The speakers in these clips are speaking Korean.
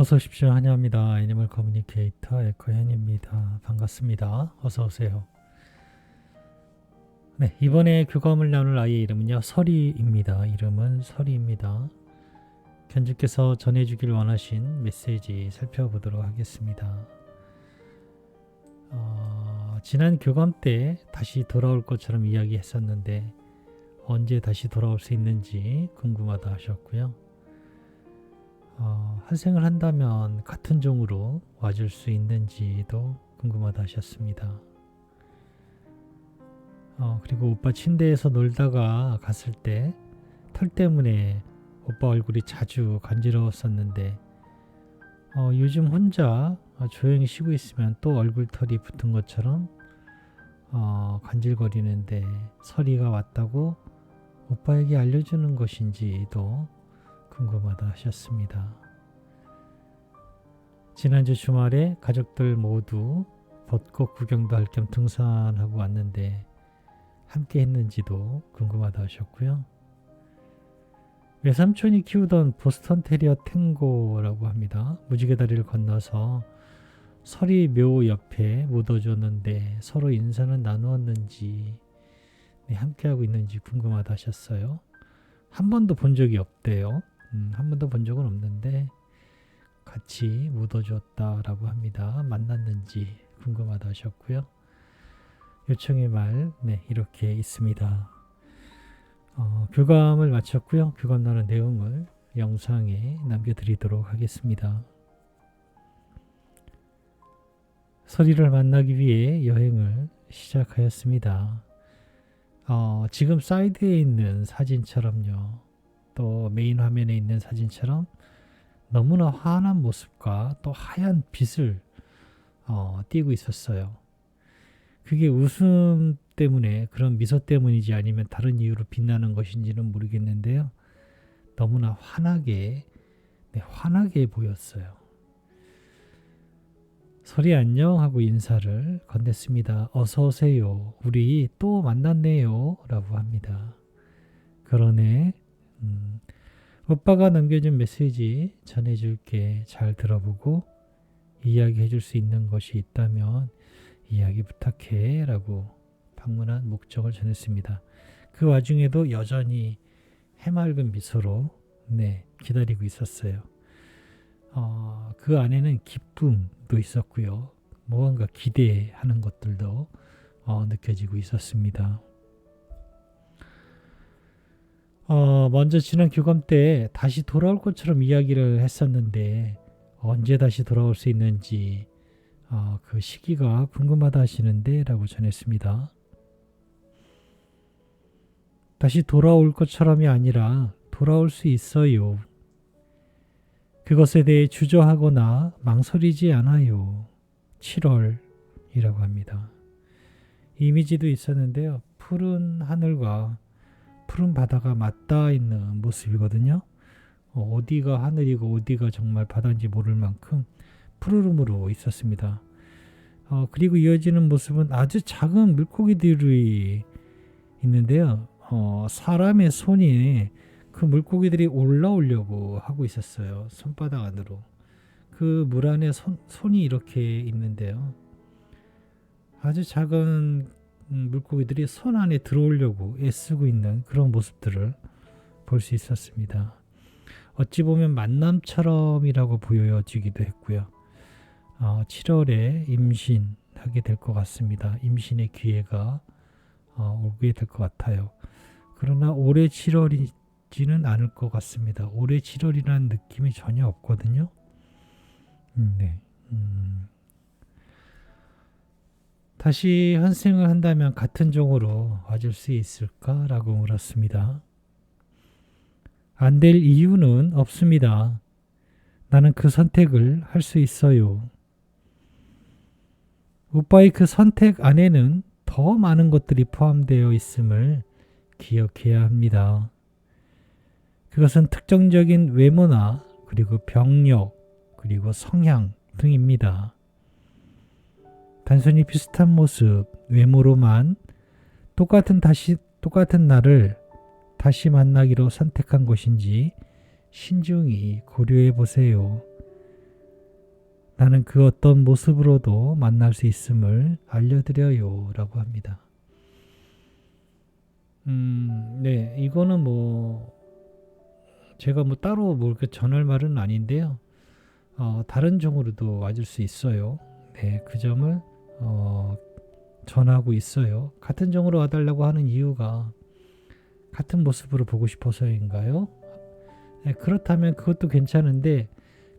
어서 오십시오. 환영합니다. 애니멀 커뮤니케이터 에코현입니다. 반갑습니다. 어서 오세요. 네, 이번에 교감을 나눌 아이의 이름은요, 설이입니다. 이름은 설이입니다. 견주께서 전해주길 원하신 메시지 살펴보도록 하겠습니다. 지난 교감 때 다시 돌아올 것처럼 이야기했었는데 언제 다시 돌아올 수 있는지 궁금하다 하셨고요. 환생을 한다면 같은 종으로 와줄 수 있는지도 궁금하다 하셨습니다. 그리고 오빠 침대에서 놀다가 갔을 때 털 때문에 오빠 얼굴이 자주 간지러웠었는데 요즘 혼자 조용히 쉬고 있으면 또 얼굴털이 붙은 것처럼 간질거리는데 설이가 왔다고 오빠에게 알려주는 것인지도 궁금하다 하셨습니다. 지난주 주말에 가족들 모두 벚꽃 구경도 할 겸 등산하고 왔는데 함께 했는지도 궁금하다 하셨고요. 외삼촌이 키우던 보스턴 테리어 탱고라고 합니다. 무지개 다리를 건너서 설이 묘 옆에 묻어줬는데 서로 인사는 나누었는지 함께하고 있는지 궁금하다 하셨어요. 한 번도 본 적이 없대요. 한 번도 본 적은 없는데 같이 묻어줬다라고 합니다. 만났는지 궁금하다 하셨고요. 요청의 말 이렇게 있습니다. 교감을 마쳤고요. 교감 나눈 내용을 영상에 남겨드리도록 하겠습니다. 설이를 만나기 위해 여행을 시작하였습니다. 지금 사이드에 있는 사진처럼요. 또 메인 화면에 있는 사진처럼 너무나 환한 모습과 또 하얀 빛을 띠고 있었어요. 그게 웃음 때문에 그런 미소 때문이지 아니면 다른 이유로 빛나는 것인지는 모르겠는데요. 너무나 환하게 보였어요. 설이 안녕 하고 인사를 건넸습니다. 어서 오세요. 우리 또 만났네요. 라고 합니다. 그러네. 오빠가 남겨준 메시지 전해줄게. 잘 들어보고 이야기해줄 수 있는 것이 있다면 이야기 부탁해 라고 방문한 목적을 전했습니다. 그 와중에도 여전히 해맑은 미소로 기다리고 있었어요. 그 안에는 기쁨도 있었고요. 무언가 기대하는 것들도 느껴지고 있었습니다. 먼저 지난 교감 때 다시 돌아올 것처럼 이야기를 했었는데 언제 다시 돌아올 수 있는지 그 시기가 궁금하다 하시는데 라고 전했습니다. 다시 돌아올 것처럼이 아니라 돌아올 수 있어요. 그것에 대해 주저하거나 망설이지 않아요. 7월이라고 합니다. 이미지도 있었는데요. 푸른 하늘과 푸른 바다가 맞닿아 있는 모습이거든요. 어디가 하늘이고 어디가 정말 바다인지 모를 만큼 푸르름으로 있었습니다. 그리고 이어지는 모습은 아주 작은 물고기들이 있는데요. 사람의 손이 그 물고기들이 올라오려고 하고 있었어요. 손바닥 안으로. 그 물 안에 손이 이렇게 있는데요. 아주 작은 물고기들이 손 안에 들어오려고 애쓰고 있는 그런 모습들을 볼 수 있었습니다. 어찌 보면 만남처럼이라고 보여지기도 했고요. 7월에 임신하게 될 것 같습니다. 임신의 기회가 오게 될 것 같아요. 그러나 올해 7월이지는 않을 것 같습니다. 올해 7월이라는 느낌이 전혀 없거든요. 다시 환생을 한다면 같은 종으로 와줄 수 있을까라고 물었습니다. 안 될 이유는 없습니다. 나는 그 선택을 할 수 있어요. 오빠의 그 선택 안에는 더 많은 것들이 포함되어 있음을 기억해야 합니다. 그것은 특정적인 외모나 그리고 병력 그리고 성향 등입니다. 단순히 비슷한 모습, 외모로만 똑같은 나를 다시 만나기로 선택한 것인지 신중히 고려해 보세요. 나는 그 어떤 모습으로도 만날 수 있음을 알려드려요 라고 합니다. 네, 이거는 뭐 제가 뭐 따로 뭐 이렇게 전할 말은 아닌데요. 다른 종으로도 와줄 수 있어요. 네, 그 점을 어, 전하고 있어요. 같은 종으로 와달라고 하는 이유가 같은 모습으로 보고 싶어서인가요? 네, 그렇다면 그것도 괜찮은데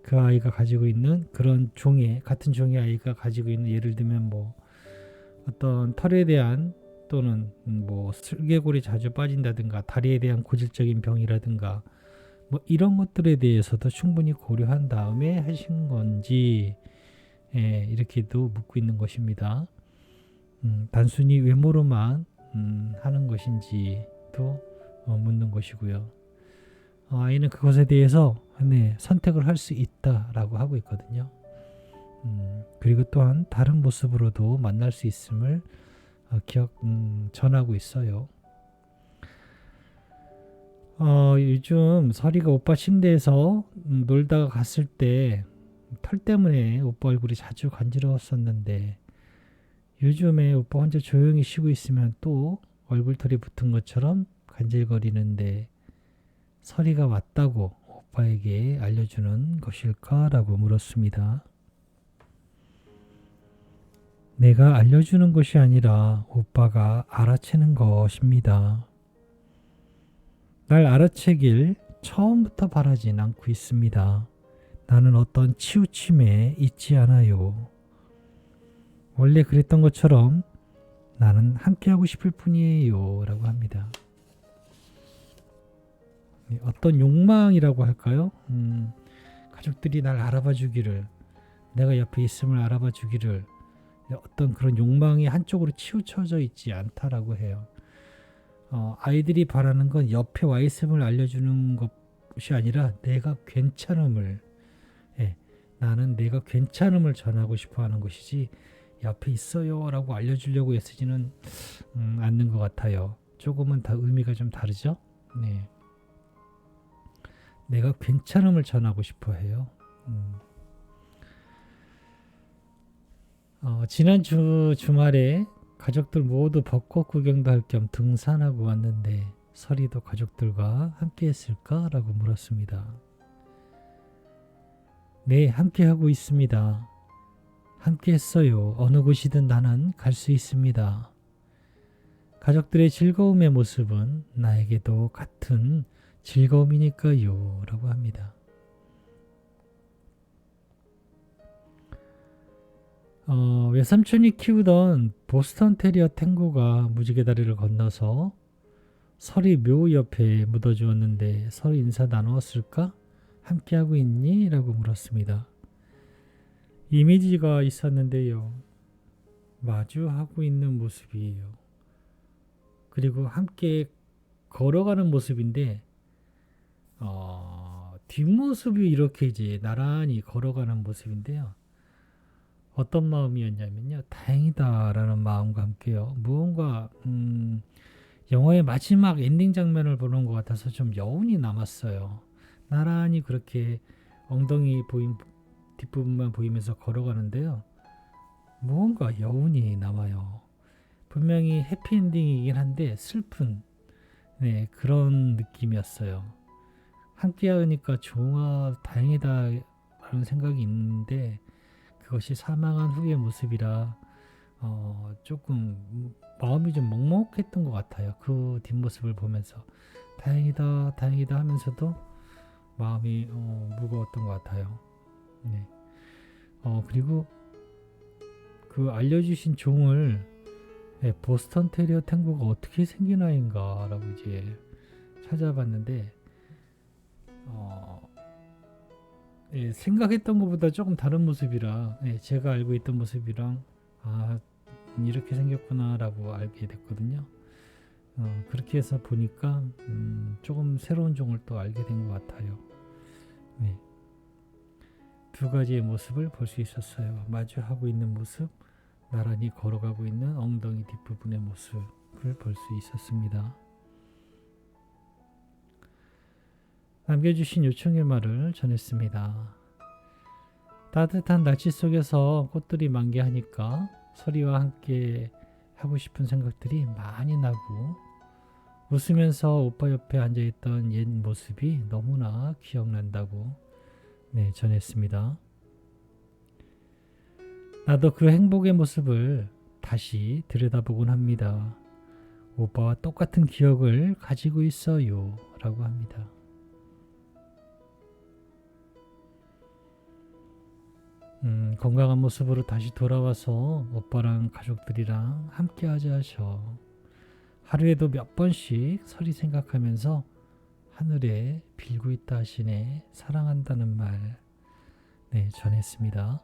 그 아이가 가지고 있는 그런 종의 같은 종의 아이가 가지고 있는 예를 들면 뭐 어떤 털에 대한 또는 뭐 슬개골이 자주 빠진다든가 다리에 대한 고질적인 병이라든가 뭐 이런 것들에 대해서도 충분히 고려한 다음에 하신 건지 이렇게도 묻고 있는 것입니다. 단순히 외모로만 하는 것인지도 묻는 것이고요. 아이는 그것에 대해서 네, 선택을 할 수 있다라고 하고 있거든요. 그리고 또한 다른 모습으로도 만날 수 있음을 전하고 있어요. 요즘 설이가 오빠 침대에서 놀다가 갔을 때 털 때문에 오빠 얼굴이 자주 간지러웠었는데 요즘에 오빠 혼자 조용히 쉬고 있으면 또 얼굴털이 붙은 것처럼 간질거리는데 설이가 왔다고 오빠에게 알려주는 것일까라고 물었습니다. 내가 알려주는 것이 아니라 오빠가 알아채는 것입니다. 날 알아채길 처음부터 바라진 않고 있습니다. 나는 어떤 치우침에 있지 않아요. 원래 그랬던 것처럼 나는 함께하고 싶을 뿐이에요 라고 합니다. 어떤 욕망이라고 할까요? 가족들이 날 알아봐 주기를, 내가 옆에 있음을 알아봐 주기를, 어떤 그런 욕망이 한쪽으로 치우쳐져 있지 않다라고 해요. 아이들이 바라는 건 옆에 와 있음을 알려주는 것이 아니라 내가 괜찮음을, 나는 내가 괜찮음을 전하고 싶어 하는 것이지 옆에 있어요 라고 알려주려고 애쓰지는 않는 것 같아요. 조금은 다 의미가 좀 다르죠? 네. 내가 괜찮음을 전하고 싶어 해요. 지난 주말에 가족들 모두 벚꽃 구경도 할 겸 등산하고 왔는데 설이도 가족들과 함께 했을까라고 물었습니다. 네, 함께 하고 있습니다. 함께 했어요. 어느 곳이든 나는 갈 수 있습니다. 가족들의 즐거움의 모습은 나에게도 같은 즐거움이니까요. 라고 합니다. 외삼촌이 키우던 보스턴 테리어 탱고가 무지개 다리를 건너서 설이 묘 옆에 묻어주었는데 설 인사 나누었을까? 함께하고 있니? 라고 물었습니다. 이미지가 있었는데요. 마주하고 있는 모습이에요. 그리고 함께 걸어가는 모습인데 뒷모습이 이렇게 이제 나란히 걸어가는 모습인데요. 어떤 마음이었냐면요. 다행이다라는 마음과 함께요. 무언가 영화의 마지막 엔딩 장면을 보는 것 같아서 좀 여운이 남았어요. 나란히 그렇게 엉덩이 보인 뒷부분만 보이면서 걸어가는데요. 무언가 여운이 남아요. 분명히 해피엔딩이긴 한데 슬픈 그런 느낌이었어요. 함께 하니까 좋아 다행이다 라는 생각이 있는데 그것이 사망한 후의 모습이라 조금 마음이 좀 먹먹했던 것 같아요. 그 뒷모습을 보면서 다행이다 다행이다 하면서도 마음이 무거웠던 것 같아요. 네. 그리고 그 알려주신 종을 보스턴 테리어 탱고가 어떻게 생긴 아이인가라고 이제 찾아봤는데 생각했던 것보다 조금 다른 모습이라 제가 알고 있던 모습이랑 이렇게 생겼구나라고 알게 됐거든요. 그렇게 해서 보니까 조금 새로운 종을 또 알게 된 것 같아요. 네. 두 가지의 모습을 볼 수 있었어요. 마주하고 있는 모습, 나란히 걸어가고 있는 엉덩이 뒷부분의 모습을 볼 수 있었습니다. 남겨주신 요청의 말을 전했습니다. 따뜻한 날씨 속에서 꽃들이 만개하니까 서리와 함께 하고 싶은 생각들이 많이 나고 웃으면서 오빠 옆에 앉아있던 옛 모습이 너무나 기억난다고 네, 전했습니다. 나도 그 행복의 모습을 다시 들여다보곤 합니다. 오빠와 똑같은 기억을 가지고 있어요 라고 합니다. 건강한 모습으로 다시 돌아와서 오빠랑 가족들이랑 함께 하자 하셔. 하루에도 몇 번씩 설이 생각하면서 하늘에 빌고 있다 하시네. 사랑한다는 말 네, 전했습니다.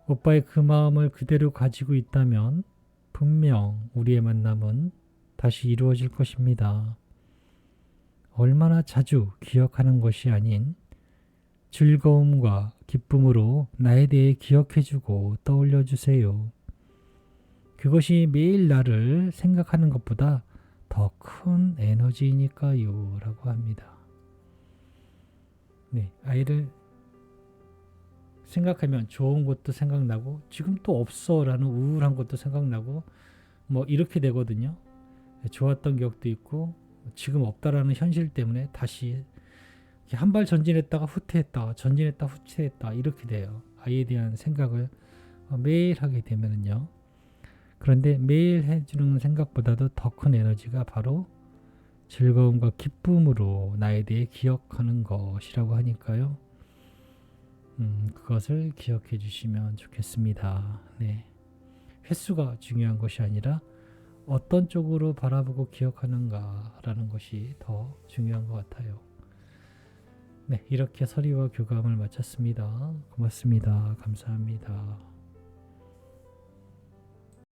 오빠의 그 마음을 그대로 가지고 있다면 분명 우리의 만남은 다시 이루어질 것입니다. 얼마나 자주 기억하는 것이 아닌 즐거움과 기쁨으로 나에 대해 기억해주고 떠올려주세요. 그것이 매일 나를 생각하는 것보다 더 큰 에너지이니까요 라고 합니다. 네, 아이를 생각하면 좋은 것도 생각나고 지금 또 없어 라는 우울한 것도 생각나고 뭐 이렇게 되거든요. 좋았던 기억도 있고 지금 없다라는 현실 때문에 다시 한 발 전진했다가 후퇴했다 전진했다 후퇴했다 이렇게 돼요. 아이에 대한 생각을 매일 하게 되면은요. 그런데 매일 해주는 생각보다도 더 큰 에너지가 바로 즐거움과 기쁨으로 나에 대해 기억하는 것이라고 하니까요. 그것을 기억해 주시면 좋겠습니다. 네. 횟수가 중요한 것이 아니라 어떤 쪽으로 바라보고 기억하는가라는 것이 더 중요한 것 같아요. 네, 이렇게 서리와 교감을 마쳤습니다. 고맙습니다. 감사합니다.